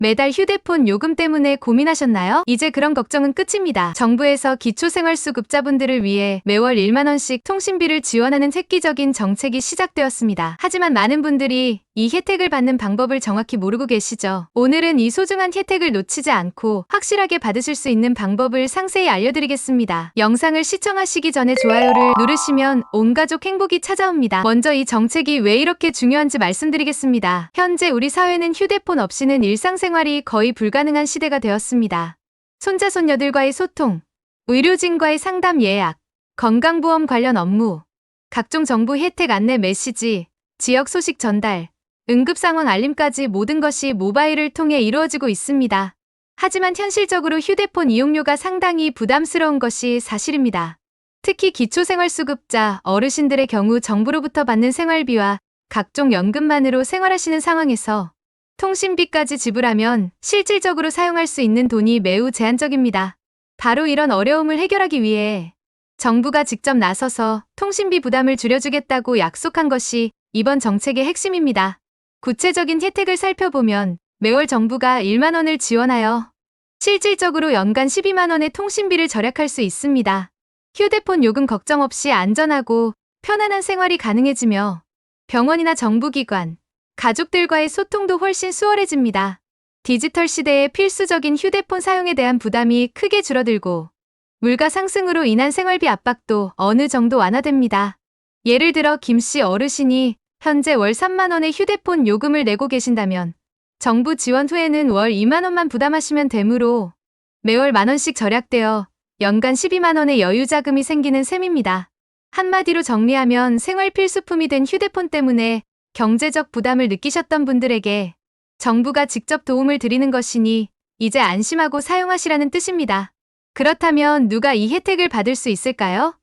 매달 휴대폰 요금 때문에 고민하셨나요? 이제 그런 걱정은 끝입니다. 정부에서 기초생활수급자분들을 위해 매월 1만원씩 통신비를 지원하는 획기적인 정책이 시작되었습니다. 하지만 많은 분들이 이 혜택을 받는 방법을 정확히 모르고 계시죠? 오늘은 이 소중한 혜택을 놓치지 않고 확실하게 받으실 수 있는 방법을 상세히 알려드리겠습니다. 영상을 시청하시기 전에 좋아요를 누르시면 온 가족 행복이 찾아옵니다. 먼저 이 정책이 왜 이렇게 중요한지 말씀드리겠습니다. 현재 우리 사회는 휴대폰 없이는 일상생활이 거의 불가능한 시대가 되었습니다. 손자 손녀들과의 소통, 의료진과의 상담 예약, 건강보험 관련 업무, 각종 정부 혜택 안내 메시지, 지역 소식 전달, 응급상황 알림까지 모든 것이 모바일을 통해 이루어지고 있습니다. 하지만 현실적으로 휴대폰 이용료가 상당히 부담스러운 것이 사실입니다. 특히 기초생활수급자, 어르신들의 경우 정부로부터 받는 생활비와 각종 연금만으로 생활하시는 상황에서 통신비까지 지불하면 실질적으로 사용할 수 있는 돈이 매우 제한적입니다. 바로 이런 어려움을 해결하기 위해 정부가 직접 나서서 통신비 부담을 줄여주겠다고 약속한 것이 이번 정책의 핵심입니다. 구체적인 혜택을 살펴보면 매월 정부가 1만원을 지원하여 실질적으로 연간 12만원의 통신비를 절약할 수 있습니다. 휴대폰 요금 걱정 없이 안전하고 편안한 생활이 가능해지며 병원이나 정부기관, 가족들과의 소통도 훨씬 수월해집니다. 디지털 시대의 필수적인 휴대폰 사용에 대한 부담이 크게 줄어들고 물가 상승으로 인한 생활비 압박도 어느 정도 완화됩니다. 예를 들어 김씨 어르신이 현재 월 3만원의 휴대폰 요금을 내고 계신다면 정부 지원 후에는 월 2만원만 부담하시면 되므로 매월 만원씩 절약되어 연간 12만원의 여유자금이 생기는 셈입니다. 한마디로 정리하면 생활 필수품이 된 휴대폰 때문에 경제적 부담을 느끼셨던 분들에게 정부가 직접 도움을 드리는 것이니 이제 안심하고 사용하시라는 뜻입니다. 그렇다면 누가 이 혜택을 받을 수 있을까요?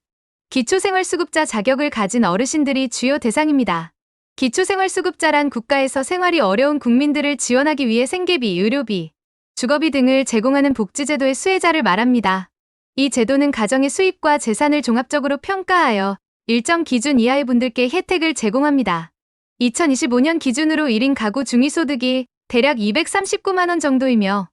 기초생활수급자 자격을 가진 어르신들이 주요 대상입니다. 기초생활수급자란 국가에서 생활이 어려운 국민들을 지원하기 위해 생계비, 의료비, 주거비 등을 제공하는 복지제도의 수혜자를 말합니다. 이 제도는 가정의 수입과 재산을 종합적으로 평가하여 일정 기준 이하의 분들께 혜택을 제공합니다. 2025년 기준으로 1인 가구 중위소득이 대략 239만원 정도이며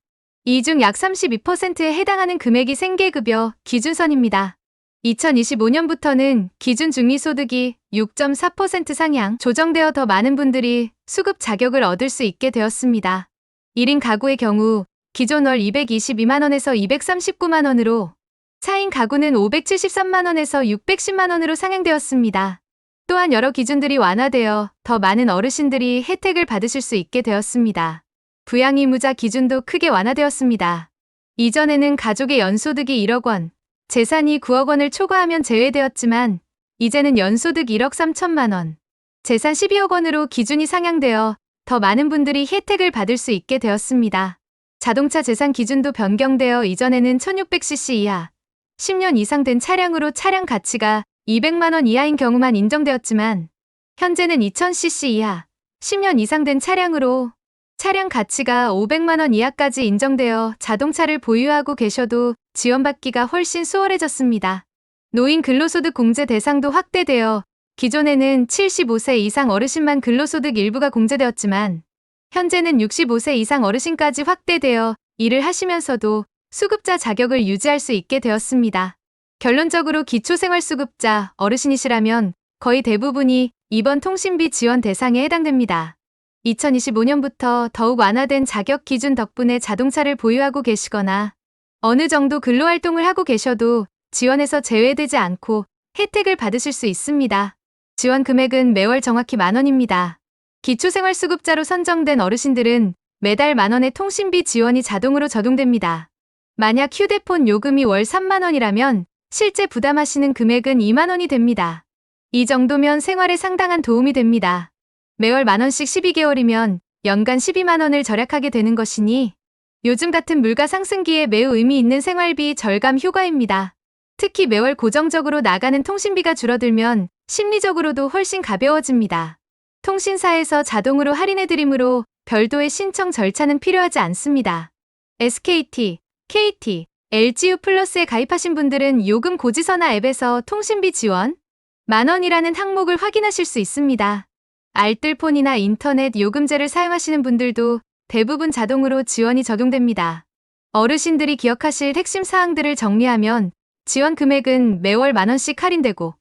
이 중 약 32%에 해당하는 금액이 생계급여 기준선입니다. 2025년부터는 기준 중위소득이 6.4% 상향 조정되어 더 많은 분들이 수급 자격을 얻을 수 있게 되었습니다. 1인 가구의 경우 기존 월 222만원에서 239만원으로 4인 가구는 573만원에서 610만원으로 상향되었습니다. 또한 여러 기준들이 완화되어 더 많은 어르신들이 혜택을 받으실 수 있게 되었습니다. 부양의무자 기준도 크게 완화되었습니다. 이전에는 가족의 연소득이 1억 원, 재산이 9억 원을 초과하면 제외되었지만 이제는 연소득 1억 3천만 원, 재산 12억 원으로 기준이 상향되어 더 많은 분들이 혜택을 받을 수 있게 되었습니다. 자동차 재산 기준도 변경되어 이전에는 1600cc 이하, 10년 이상 된 차량으로 차량 가치가 200만 원 이하인 경우만 인정되었지만 현재는 2000cc 이하, 10년 이상 된 차량으로 차량 가치가 500만 원 이하까지 인정되어 자동차를 보유하고 계셔도 지원받기가 훨씬 수월해졌습니다. 노인 근로소득 공제 대상도 확대되어 기존에는 75세 이상 어르신만 근로소득 일부가 공제되었지만 현재는 65세 이상 어르신까지 확대되어 일을 하시면서도 수급자 자격을 유지할 수 있게 되었습니다. 결론적으로 기초생활수급자 어르신이시라면 거의 대부분이 이번 통신비 지원 대상에 해당됩니다. 2025년부터 더욱 완화된 자격 기준 덕분에 자동차를 보유하고 계시거나 어느 정도 근로활동을 하고 계셔도 지원에서 제외되지 않고 혜택을 받으실 수 있습니다. 지원 금액은 매월 정확히 만원입니다. 기초생활수급자로 선정된 어르신들은 매달 만원의 통신비 지원이 자동으로 저동됩니다. 만약 휴대폰 요금이 월 3만원이라면 실제 부담하시는 금액은 2만원이 됩니다. 이 정도면 생활에 상당한 도움이 됩니다. 매월 만원씩 12개월이면 연간 12만원을 절약하게 되는 것이니 요즘 같은 물가 상승기에 매우 의미 있는 생활비 절감 효과입니다. 특히 매월 고정적으로 나가는 통신비가 줄어들면 심리적으로도 훨씬 가벼워집니다. 통신사에서 자동으로 할인해드리므로 별도의 신청 절차는 필요하지 않습니다. SKT, KT, LGU 플러스에 가입하신 분들은 요금 고지서나 앱에서 통신비 지원 만원이라는 항목을 확인하실 수 있습니다. 알뜰폰이나 인터넷 요금제를 사용하시는 분들도 대부분 자동으로 지원이 적용됩니다. 어르신들이 기억하실 핵심 사항들을 정리하면 지원 금액은 매월 만원씩 할인되고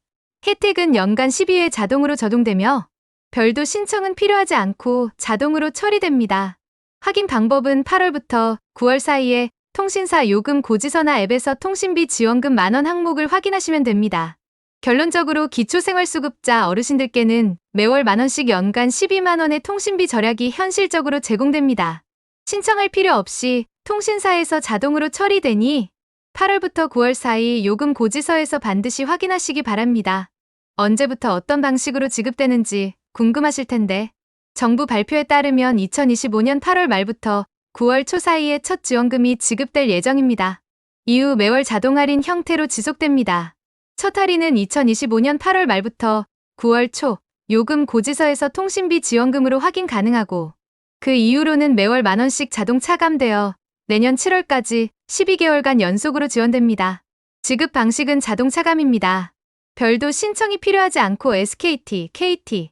혜택은 연간 12회 자동으로 적용되며 별도 신청은 필요하지 않고 자동으로 처리됩니다. 확인 방법은 8월부터 9월 사이에 통신사 요금 고지서나 앱에서 통신비 지원금 만원 항목을 확인하시면 됩니다. 결론적으로 기초생활수급자 어르신들께는 매월 만원씩 연간 12만원의 통신비 절약이 현실적으로 제공됩니다. 신청할 필요 없이 통신사에서 자동으로 처리되니 8월부터 9월 사이 요금 고지서에서 반드시 확인하시기 바랍니다. 언제부터 어떤 방식으로 지급되는지 궁금하실 텐데 정부 발표에 따르면 2025년 8월 말부터 9월 초 사이에 첫 지원금이 지급될 예정입니다. 이후 매월 자동 할인 형태로 지속됩니다. 첫 할인은 2025년 8월 말부터 9월 초 요금 고지서에서 통신비 지원금으로 확인 가능하고 그 이후로는 매월 만원씩 자동 차감되어 내년 7월까지 12개월간 연속으로 지원됩니다. 지급 방식은 자동 차감입니다. 별도 신청이 필요하지 않고 SKT, KT,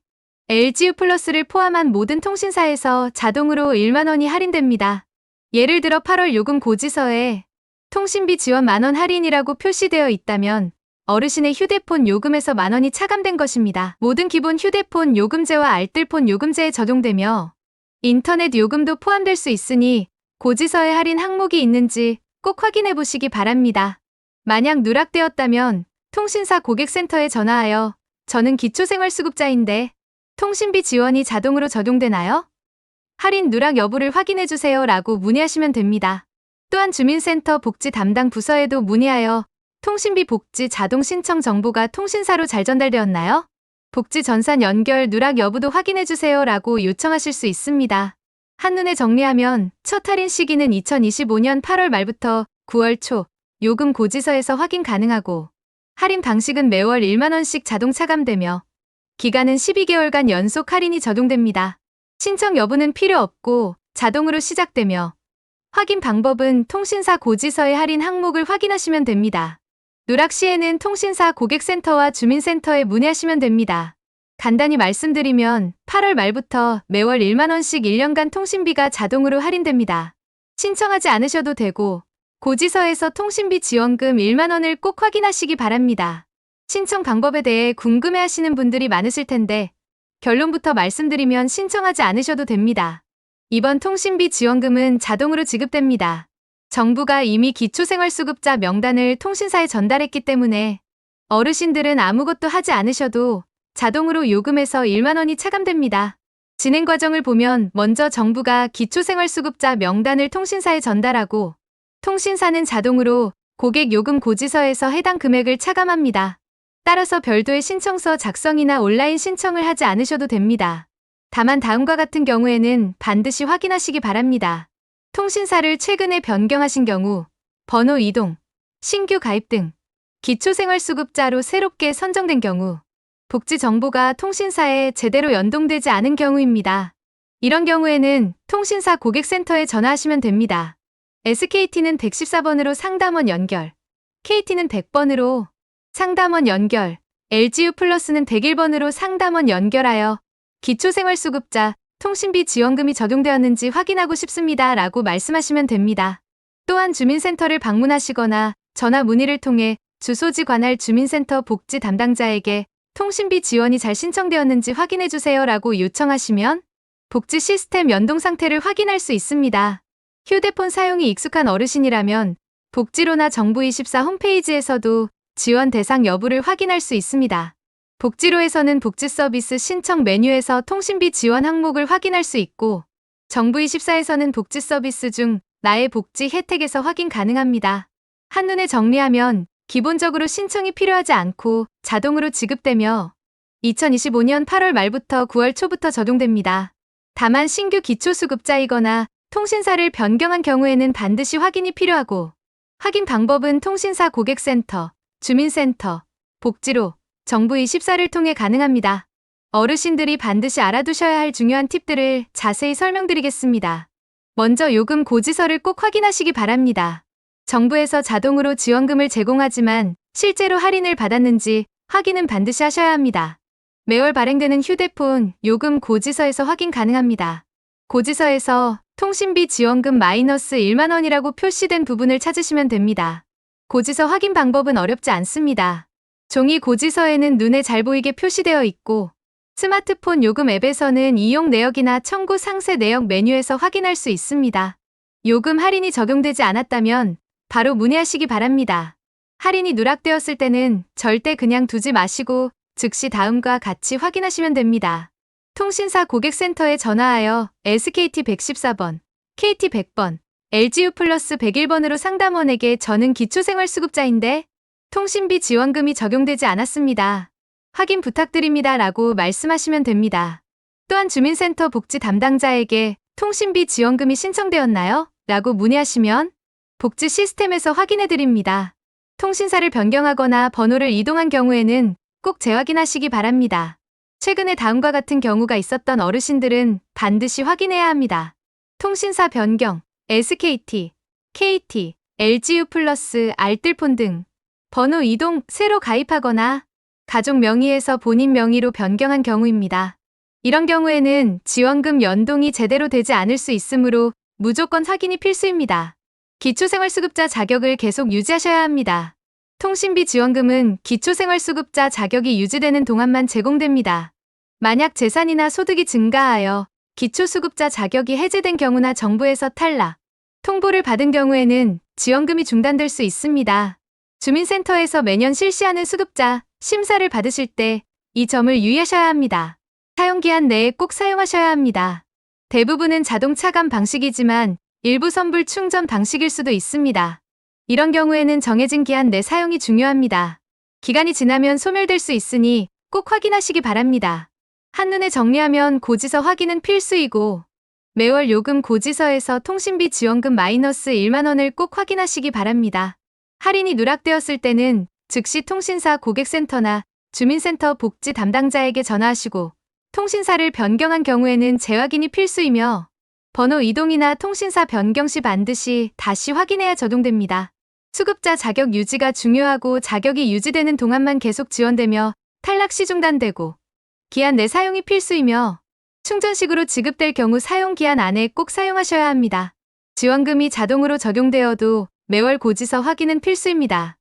LGU 플러스를 포함한 모든 통신사에서 자동으로 1만원이 할인됩니다. 예를 들어 8월 요금 고지서에 통신비 지원 만원 할인이라고 표시되어 있다면 어르신의 휴대폰 요금에서 만원이 차감된 것입니다. 모든 기본 휴대폰 요금제와 알뜰폰 요금제에 적용되며 인터넷 요금도 포함될 수 있으니 고지서에 할인 항목이 있는지 꼭 확인해 보시기 바랍니다. 만약 누락되었다면 통신사 고객센터에 전화하여 저는 기초생활수급자인데 통신비 지원이 자동으로 적용되나요? 할인 누락 여부를 확인해 주세요 라고 문의하시면 됩니다. 또한 주민센터 복지 담당 부서에도 문의하여 통신비 복지 자동 신청 정보가 통신사로 잘 전달되었나요? 복지 전산 연결 누락 여부도 확인해 주세요 라고 요청하실 수 있습니다. 한눈에 정리하면 첫 할인 시기는 2025년 8월 말부터 9월 초 요금 고지서에서 확인 가능하고 할인 방식은 매월 1만원씩 자동 차감되며 기간은 12개월간 연속 할인이 적용됩니다. 신청 여부는 필요 없고 자동으로 시작되며 확인 방법은 통신사 고지서의 할인 항목을 확인하시면 됩니다. 누락 시에는 통신사 고객센터와 주민센터에 문의하시면 됩니다. 간단히 말씀드리면 8월 말부터 매월 1만원씩 1년간 통신비가 자동으로 할인됩니다. 신청하지 않으셔도 되고 고지서에서 통신비 지원금 1만원을 꼭 확인하시기 바랍니다. 신청 방법에 대해 궁금해하시는 분들이 많으실 텐데 결론부터 말씀드리면 신청하지 않으셔도 됩니다. 이번 통신비 지원금은 자동으로 지급됩니다. 정부가 이미 기초생활수급자 명단을 통신사에 전달했기 때문에 어르신들은 아무것도 하지 않으셔도 자동으로 요금에서 1만원이 차감됩니다. 진행 과정을 보면 먼저 정부가 기초생활수급자 명단을 통신사에 전달하고 통신사는 자동으로 고객 요금 고지서에서 해당 금액을 차감합니다. 따라서 별도의 신청서 작성이나 온라인 신청을 하지 않으셔도 됩니다. 다만 다음과 같은 경우에는 반드시 확인하시기 바랍니다. 통신사를 최근에 변경하신 경우, 번호 이동, 신규 가입 등 기초생활수급자로 새롭게 선정된 경우, 복지 정보가 통신사에 제대로 연동되지 않은 경우입니다. 이런 경우에는 통신사 고객센터에 전화하시면 됩니다. SKT는 114번으로 상담원 연결, KT는 100번으로 상담원 연결, LGU 플러스는 101번으로 상담원 연결하여 기초생활수급자 통신비 지원금이 적용되었는지 확인하고 싶습니다 라고 말씀하시면 됩니다. 또한 주민센터를 방문하시거나 전화 문의를 통해 주소지 관할 주민센터 복지 담당자에게 통신비 지원이 잘 신청되었는지 확인해주세요 라고 요청하시면 복지 시스템 연동 상태를 확인할 수 있습니다. 휴대폰 사용이 익숙한 어르신이라면 복지로나 정부24 홈페이지에서도 지원 대상 여부를 확인할 수 있습니다. 복지로에서는 복지 서비스 신청 메뉴에서 통신비 지원 항목을 확인할 수 있고 정부24에서는 복지 서비스 중 나의 복지 혜택에서 확인 가능합니다. 한눈에 정리하면 기본적으로 신청이 필요하지 않고 자동으로 지급되며 2025년 8월 말부터 9월 초부터 적용됩니다. 다만 신규 기초수급자이거나 통신사를 변경한 경우에는 반드시 확인이 필요하고 확인 방법은 통신사 고객센터, 주민센터, 복지로, 정부24를 통해 가능합니다. 어르신들이 반드시 알아두셔야 할 중요한 팁들을 자세히 설명드리겠습니다. 먼저 요금 고지서를 꼭 확인하시기 바랍니다. 정부에서 자동으로 지원금을 제공하지만 실제로 할인을 받았는지 확인은 반드시 하셔야 합니다. 매월 발행되는 휴대폰 요금 고지서에서 확인 가능합니다. 고지서에서 통신비 지원금 마이너스 1만 원이라고 표시된 부분을 찾으시면 됩니다. 고지서 확인 방법은 어렵지 않습니다. 종이 고지서에는 눈에 잘 보이게 표시되어 있고 스마트폰 요금 앱에서는 이용 내역이나 청구 상세 내역 메뉴에서 확인할 수 있습니다. 요금 할인이 적용되지 않았다면 바로 문의하시기 바랍니다. 할인이 누락되었을 때는 절대 그냥 두지 마시고 즉시 다음과 같이 확인하시면 됩니다. 통신사 고객센터에 전화하여 SKT 114번, KT 100번, LGU 플러스 101번으로 상담원에게 저는 기초생활수급자인데 통신비 지원금이 적용되지 않았습니다. 확인 부탁드립니다 라고 말씀하시면 됩니다. 또한 주민센터 복지 담당자에게 통신비 지원금이 신청되었나요? 라고 문의하시면 복지 시스템에서 확인해 드립니다. 통신사를 변경하거나 번호를 이동한 경우에는 꼭 재확인하시기 바랍니다. 최근에 다음과 같은 경우가 있었던 어르신들은 반드시 확인해야 합니다. 통신사 변경, SKT, KT, LGU 플러스, 알뜰폰 등 번호 이동, 새로 가입하거나 가족 명의에서 본인 명의로 변경한 경우입니다. 이런 경우에는 지원금 연동이 제대로 되지 않을 수 있으므로 무조건 확인이 필수입니다. 기초생활수급자 자격을 계속 유지하셔야 합니다. 통신비 지원금은 기초생활수급자 자격이 유지되는 동안만 제공됩니다. 만약 재산이나 소득이 증가하여 기초수급자 자격이 해제된 경우나 정부에서 탈락, 통보를 받은 경우에는 지원금이 중단될 수 있습니다. 주민센터에서 매년 실시하는 수급자 심사를 받으실 때 이 점을 유의하셔야 합니다. 사용기한 내에 꼭 사용하셔야 합니다. 대부분은 자동 차감 방식이지만 일부 선불 충전 방식일 수도 있습니다. 이런 경우에는 정해진 기한 내 사용이 중요합니다. 기간이 지나면 소멸될 수 있으니 꼭 확인하시기 바랍니다. 한눈에 정리하면 고지서 확인은 필수이고 매월 요금 고지서에서 통신비 지원금 마이너스 1만 원을 꼭 확인하시기 바랍니다. 할인이 누락되었을 때는 즉시 통신사 고객센터나 주민센터 복지 담당자에게 전화하시고 통신사를 변경한 경우에는 재확인이 필수이며 번호 이동이나 통신사 변경 시 반드시 다시 확인해야 적용됩니다. 수급자 자격 유지가 중요하고 자격이 유지되는 동안만 계속 지원되며 탈락 시 중단되고 기한 내 사용이 필수이며 충전식으로 지급될 경우 사용 기한 안에 꼭 사용하셔야 합니다. 지원금이 자동으로 적용되어도 매월 고지서 확인은 필수입니다.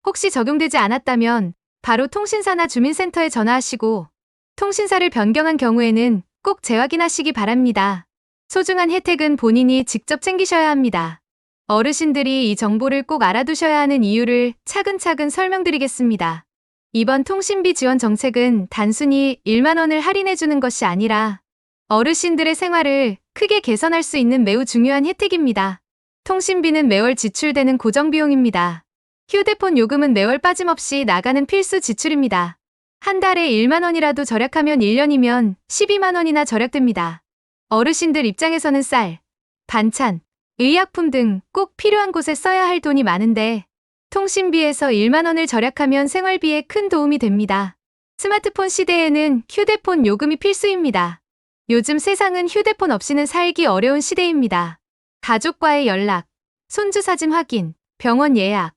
혹시 적용되지 않았다면 바로 통신사나 주민센터에 전화하시고 통신사를 변경한 경우에는 꼭 재확인하시기 바랍니다. 소중한 혜택은 본인이 직접 챙기셔야 합니다. 어르신들이 이 정보를 꼭 알아두셔야 하는 이유를 차근차근 설명드리겠습니다. 이번 통신비 지원 정책은 단순히 1만 원을 할인해주는 것이 아니라 어르신들의 생활을 크게 개선할 수 있는 매우 중요한 혜택입니다. 통신비는 매월 지출되는 고정비용입니다. 휴대폰 요금은 매월 빠짐없이 나가는 필수 지출입니다. 한 달에 1만 원이라도 절약하면 1년이면 12만 원이나 절약됩니다. 어르신들 입장에서는 쌀, 반찬, 의약품 등 꼭 필요한 곳에 써야 할 돈이 많은데 통신비에서 1만 원을 절약하면 생활비에 큰 도움이 됩니다. 스마트폰 시대에는 휴대폰 요금이 필수입니다. 요즘 세상은 휴대폰 없이는 살기 어려운 시대입니다. 가족과의 연락, 손주 사진 확인, 병원 예약,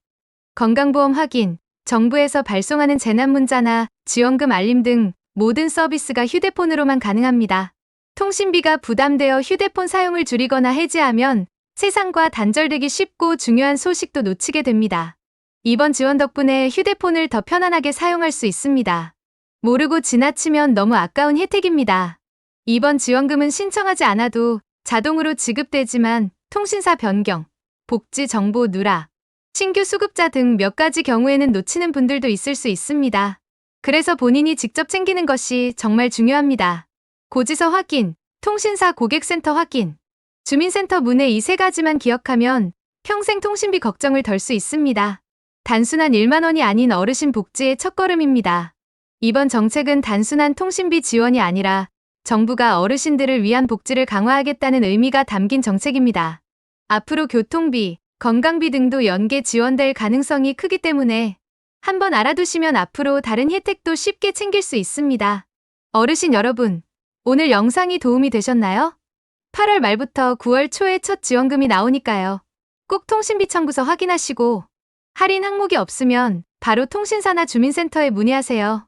건강보험 확인, 정부에서 발송하는 재난문자나 지원금 알림 등 모든 서비스가 휴대폰으로만 가능합니다. 통신비가 부담되어 휴대폰 사용을 줄이거나 해지하면 세상과 단절되기 쉽고 중요한 소식도 놓치게 됩니다. 이번 지원 덕분에 휴대폰을 더 편안하게 사용할 수 있습니다. 모르고 지나치면 너무 아까운 혜택입니다. 이번 지원금은 신청하지 않아도 자동으로 지급되지만 통신사 변경, 복지 정보 누락, 신규 수급자 등 몇 가지 경우에는 놓치는 분들도 있을 수 있습니다. 그래서 본인이 직접 챙기는 것이 정말 중요합니다. 고지서 확인, 통신사 고객센터 확인, 주민센터 문의 이 세 가지만 기억하면 평생 통신비 걱정을 덜 수 있습니다. 단순한 1만 원이 아닌 어르신 복지의 첫걸음입니다. 이번 정책은 단순한 통신비 지원이 아니라 정부가 어르신들을 위한 복지를 강화하겠다는 의미가 담긴 정책입니다. 앞으로 교통비, 건강비 등도 연계 지원될 가능성이 크기 때문에 한번 알아두시면 앞으로 다른 혜택도 쉽게 챙길 수 있습니다. 어르신 여러분, 오늘 영상이 도움이 되셨나요? 8월 말부터 9월 초에 첫 지원금이 나오니까요. 꼭 통신비 청구서 확인하시고 할인 항목이 없으면 바로 통신사나 주민센터에 문의하세요.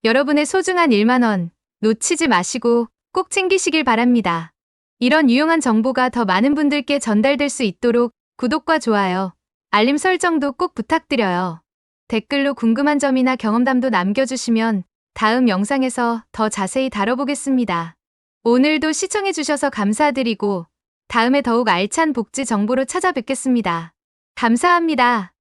여러분의 소중한 1만 원 놓치지 마시고 꼭 챙기시길 바랍니다. 이런 유용한 정보가 더 많은 분들께 전달될 수 있도록 구독과 좋아요, 알림 설정도 꼭 부탁드려요. 댓글로 궁금한 점이나 경험담도 남겨주시면 다음 영상에서 더 자세히 다뤄보겠습니다. 오늘도 시청해주셔서 감사드리고 다음에 더욱 알찬 복지 정보로 찾아뵙겠습니다. 감사합니다.